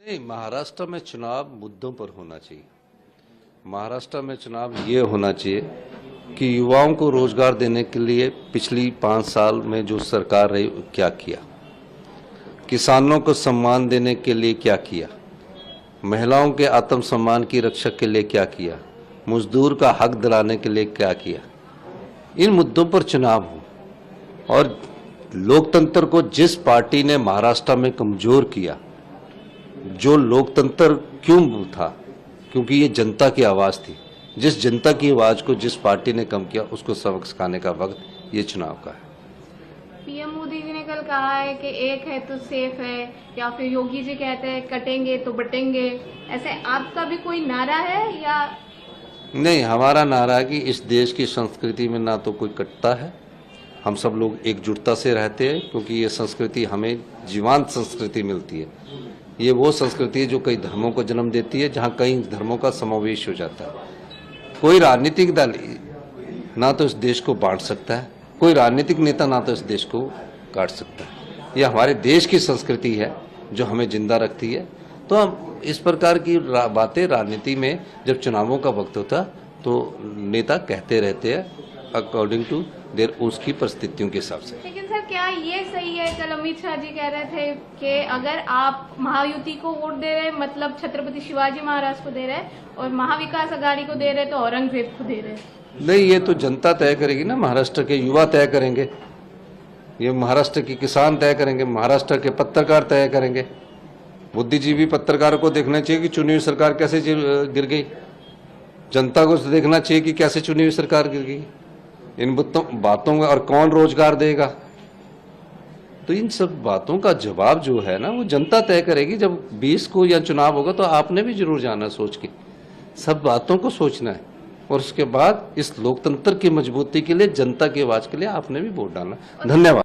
नहीं, महाराष्ट्र में चुनाव मुद्दों पर होना चाहिए। महाराष्ट्र में चुनाव ये होना चाहिए कि युवाओं को रोजगार देने के लिए पिछली 5 साल में जो सरकार रही क्या किया, किसानों को सम्मान देने के लिए क्या किया, महिलाओं के आत्मसम्मान की रक्षा के लिए क्या किया, मजदूर का हक दिलाने के लिए क्या किया। इन मुद्दों पर चुनाव हो। और लोकतंत्र को जिस पार्टी ने महाराष्ट्र में कमजोर किया, जो लोकतंत्र क्यों था, क्योंकि ये जनता की आवाज थी। जिस जनता की आवाज को जिस पार्टी ने कम किया, उसको सबक सिखाने का वक्त ये चुनाव का है। पीएम मोदी जी ने कल कहा है कि एक है तो सेफ है, या फिर योगी जी कहते हैं कटेंगे तो बटेंगे। ऐसे आपका भी कोई नारा है या नहीं? हमारा नारा है कि इस देश की संस्कृति में ना तो कोई कटता है, हम सब लोग एकजुटता से रहते हैं, क्योंकि ये संस्कृति हमें जीवंत संस्कृति मिलती है। ये वो संस्कृति है जो कई धर्मों को जन्म देती है, जहाँ कई धर्मों का समावेश हो जाता है। कोई राजनीतिक दल ना तो इस देश को बांट सकता है, कोई राजनीतिक नेता ना तो इस देश को काट सकता है। यह हमारे देश की संस्कृति है जो हमें जिंदा रखती है। तो हम इस प्रकार की बातें राजनीति में जब चुनावों का वक्त होता तो नेता कहते रहते हैं अकॉर्डिंग टू देयर उसकी परिस्थितियों के हिसाब से। लेकिन सर, क्या ये सही है? कल अमित शाह जी कह रहे थे कि अगर आप महायुति को वोट दे रहे, मतलब छत्रपति शिवाजी महाराज को दे रहे, और महाविकास अघाड़ी को दे रहे तो औरंगजेब को दे रहे। नहीं, ये तो जनता तय करेगी ना। महाराष्ट्र के युवा तय करेंगे, ये महाराष्ट्र के किसान तय करेंगे, महाराष्ट्र के पत्रकार तय करेंगे। बुद्धिजीवी पत्रकारों को देखना चाहिए कि चुनी हुई सरकार कैसे गिर गई। जनता को देखना चाहिए कि कैसे चुनी हुई सरकार गिर गई। इन बातों में और कौन रोजगार देगा, तो इन सब बातों का जवाब जो है ना, वो जनता तय करेगी। जब 20 को या चुनाव होगा तो आपने भी जरूर जाना सोच के, सब बातों को सोचना है, और उसके बाद इस लोकतंत्र की मजबूती के लिए, जनता की आवाज के लिए आपने भी वोट डालना। धन्यवाद।